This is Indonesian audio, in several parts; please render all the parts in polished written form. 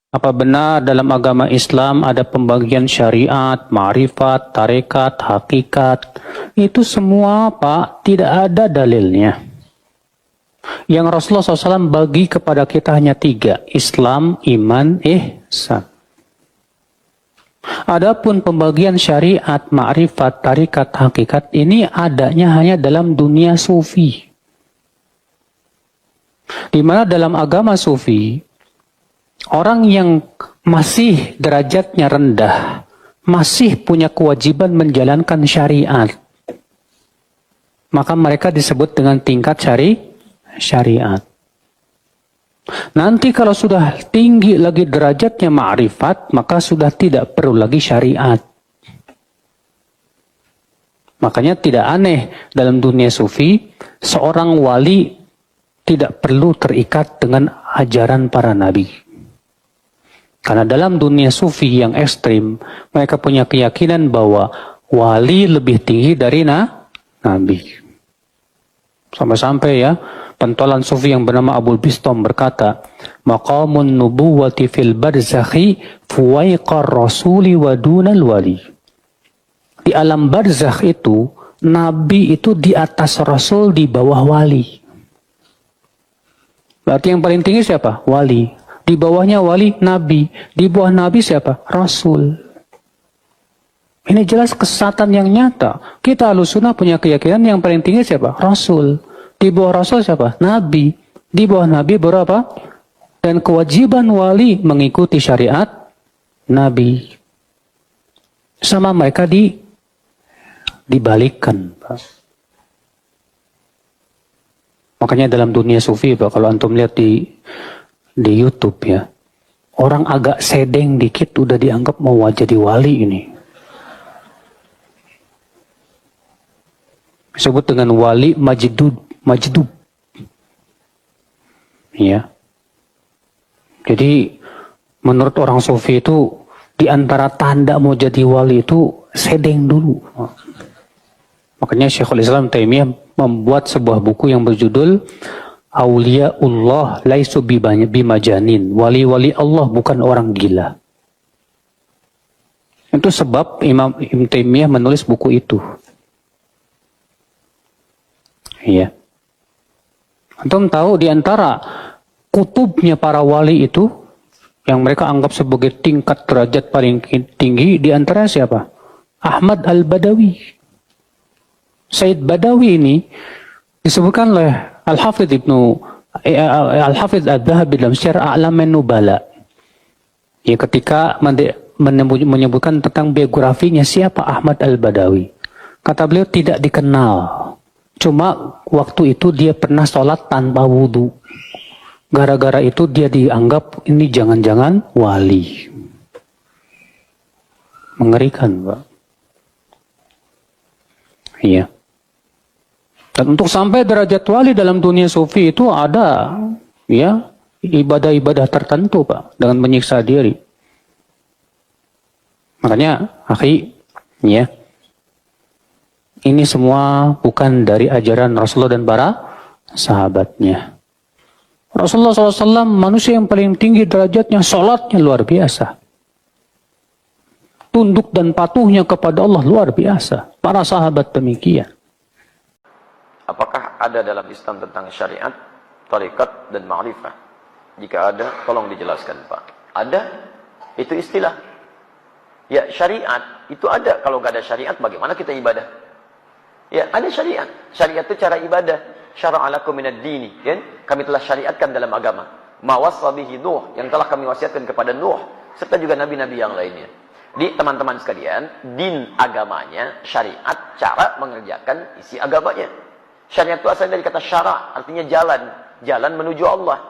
Apa benar dalam agama Islam ada pembagian syariat, ma'rifat, tarekat, hakikat? Itu semua, Pak, tidak ada dalilnya. Yang Rasulullah SAW bagi kepada kita hanya 3. Islam, iman, ihsan. Adapun pembagian syariat, ma'rifat, tarekat, hakikat, ini adanya hanya dalam dunia sufi. Di mana dalam agama sufi, orang yang masih derajatnya rendah, masih punya kewajiban menjalankan syariat, maka mereka disebut dengan tingkat syariat. Nanti kalau sudah tinggi lagi derajatnya ma'rifat, maka sudah tidak perlu lagi syariat. Makanya tidak aneh dalam dunia sufi, seorang wali tidak perlu terikat dengan ajaran para nabi. Karena dalam dunia sufi yang ekstrim, mereka punya keyakinan bahwa wali lebih tinggi dari nabi. Sampai-sampai ya, pentolan sufi yang bernama Abul Bistom berkata, maqamun nubuwati fil barzakhi fuwaiqar rasuli wa dunal wali. Di alam barzakh itu, nabi itu di atas rasul, di bawah wali. Berarti yang paling tinggi siapa? Wali. Di bawahnya wali, nabi. Di bawah nabi siapa? Rasul. Ini jelas kesesatan yang nyata. Kita Ahlussunnah punya keyakinan yang paling tinggi siapa? Rasul. Di bawah Rasul siapa? Nabi. Di bawah Nabi berapa? Dan kewajiban wali mengikuti syariat Nabi. Sama mereka dibalikkan. Makanya dalam dunia sufi, Pak, kalau antum lihat di YouTube ya, orang agak sedeng dikit udah dianggap mau jadi wali ini. Disebut dengan wali majdub. Ya. Jadi menurut orang sufi itu di antara tanda mau jadi wali itu sedeng dulu. Makanya Syekhul Islam Taimiyah membuat sebuah buku yang berjudul Auliyaullah laisu bimajanin. Wali-wali Allah bukan orang gila. Itu sebab Imam Ibn Taimiyah menulis buku itu. Iya. Antum tahu di antara kutubnya para wali itu yang mereka anggap sebagai tingkat derajat paling tinggi, di antara siapa? Ahmad Al-Badawi. Said Badawi ini disebutkan oleh Al-Hafidh Al-Dhahabi dalam Syiar A'lamun Nubala. Ya, ketika menyebutkan tentang biografinya siapa Ahmad Al-Badawi. Kata beliau tidak dikenal. Cuma waktu itu dia pernah sholat tanpa wudhu. Gara-gara itu dia dianggap ini jangan-jangan wali. Mengerikan, Pak. Iya. Dan untuk sampai derajat wali dalam dunia sufi itu ada ya ibadah-ibadah tertentu, Pak, dengan menyiksa diri. Makanya, akhi, ya, ini semua bukan dari ajaran Rasulullah dan para sahabatnya. Rasulullah SAW manusia yang paling tinggi derajatnya, sholatnya luar biasa. Tunduk dan patuhnya kepada Allah luar biasa. Para sahabat demikian. Apakah ada dalam Islam tentang syariat, tarikat, dan ma'rifah? Jika ada, tolong dijelaskan, Pak. Ada, itu istilah. Ya, syariat itu ada. Kalau nggak ada syariat, bagaimana kita ibadah? Ya, ada syariat. Syariat itu cara ibadah. Syara'alakum minad dini. Kan? Kami telah syariatkan dalam agama. Ma wassa bihi Nuh, yang telah kami wasiatkan kepada Nuh, serta juga nabi-nabi yang lainnya. Di teman-teman sekalian, din agamanya, syariat, cara mengerjakan isi agamanya. Syariat itu asalnya dari kata syara', artinya jalan. Jalan menuju Allah.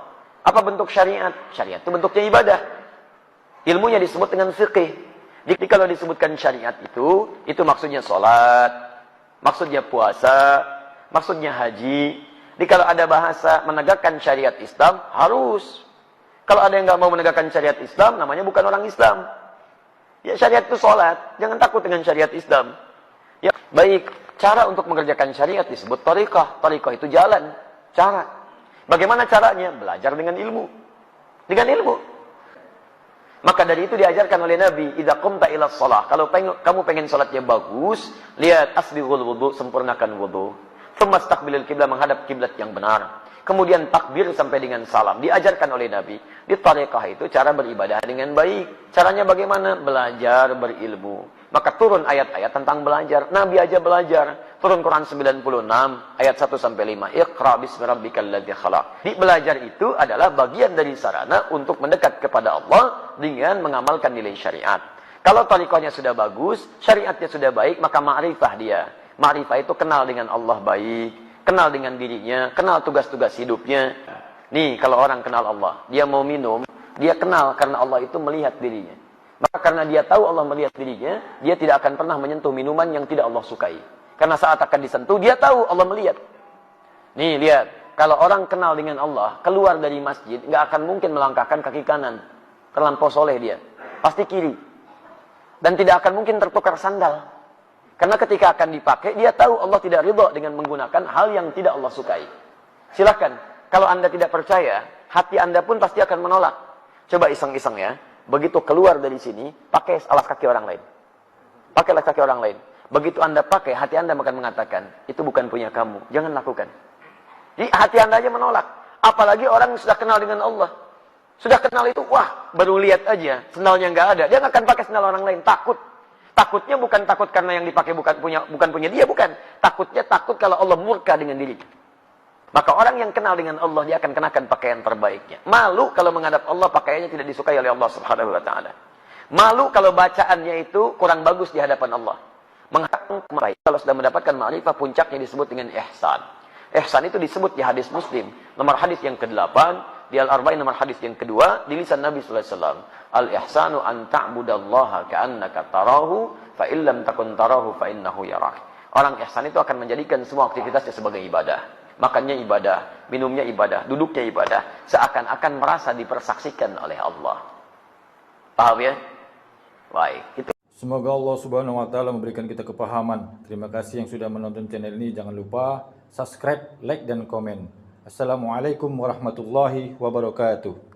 Apa bentuk syariat? Syariat itu bentuknya ibadah. Ilmunya disebut dengan fiqih. Jadi kalau disebutkan syariat itu maksudnya sholat, maksudnya puasa, maksudnya haji. Jadi kalau ada bahasa menegakkan syariat Islam, harus. Kalau ada yang nggak mau menegakkan syariat Islam, namanya bukan orang Islam. Ya, syariat itu sholat. Jangan takut dengan syariat Islam. Ya, baik. Cara untuk mengerjakan syariat disebut tariqah. Tariqah itu jalan. Cara. Bagaimana caranya? Belajar dengan ilmu. Dengan ilmu. Maka dari itu diajarkan oleh Nabi, idza qumta ila shalah, kalau kamu pengen salatnya bagus, lihat asbighul wudu, sempurnakan wudu. Tsumma istaqbilil qiblah, menghadap kiblat yang benar. Kemudian takbir sampai dengan salam. Diajarkan oleh Nabi. Di tariqah itu cara beribadah dengan baik. Caranya bagaimana? Belajar berilmu. Maka turun ayat-ayat tentang belajar. Nabi aja belajar. Turun Quran 96 ayat 1 sampai 5. Iqra bismi rabbikal ladzi khalaq. Di belajar itu adalah bagian dari sarana untuk mendekat kepada Allah dengan mengamalkan nilai syariat. Kalau tariqahnya sudah bagus, syariatnya sudah baik, maka ma'rifah dia. Ma'rifah itu kenal dengan Allah baik, kenal dengan dirinya, kenal tugas-tugas hidupnya. Nih, kalau orang kenal Allah, dia mau minum, dia kenal karena Allah itu melihat dirinya. Maka karena dia tahu Allah melihat dirinya, dia tidak akan pernah menyentuh minuman yang tidak Allah sukai. Karena saat akan disentuh, dia tahu Allah melihat. Nih, lihat. Kalau orang kenal dengan Allah, keluar dari masjid, nggak akan mungkin melangkahkan kaki kanan. Terlampau soleh dia. Pasti kiri. Dan tidak akan mungkin tertukar sandal. Karena ketika akan dipakai, dia tahu Allah tidak ridha dengan menggunakan hal yang tidak Allah sukai. Silahkan. Kalau Anda tidak percaya, hati Anda pun pasti akan menolak. Coba iseng-iseng ya. Begitu keluar dari sini, pakai alas kaki orang lain. Pakai alas kaki orang lain. Begitu Anda pakai, hati Anda akan mengatakan, itu bukan punya kamu. Jangan lakukan. Jadi hati Anda aja menolak. Apalagi orang yang sudah kenal dengan Allah. Sudah kenal itu, wah, baru lihat aja. Sendalnya nggak ada. Dia nggak akan pakai sendal orang lain. Takut. Takutnya bukan takut karena yang dipakai bukan punya dia, bukan. Takutnya takut kalau Allah murka dengan diri. Maka orang yang kenal dengan Allah, dia akan kenakan pakaian terbaiknya. Malu kalau menghadap Allah, pakaiannya tidak disukai oleh Allah Subhanahu wa taala. Malu kalau bacaannya itu kurang bagus di hadapan Allah. Menghadap kalau sudah mendapatkan ma'rifah, puncaknya disebut dengan ihsan. Ihsan itu disebut di hadis Muslim, nomor hadis yang ke-8, di Al-Arba'in nomor hadis yang kedua, di lisan Nabi sallallahu alaihi wasallam. Al-ihsanu an ta'budallaha ka'annaka tarahu, fa illam takun tarahu fa innahu yarak. Orang ihsan itu akan menjadikan semua aktivitasnya sebagai ibadah. Makannya ibadah, minumnya ibadah, duduknya ibadah, seakan-akan merasa dipersaksikan oleh Allah. Paham ya? Baik, itu. Semoga Allah Subhanahu wa taala memberikan kita kepahaman. Terima kasih yang sudah menonton channel ini. Jangan lupa subscribe, like dan komen. Assalamualaikum warahmatullahi wabarakatuh.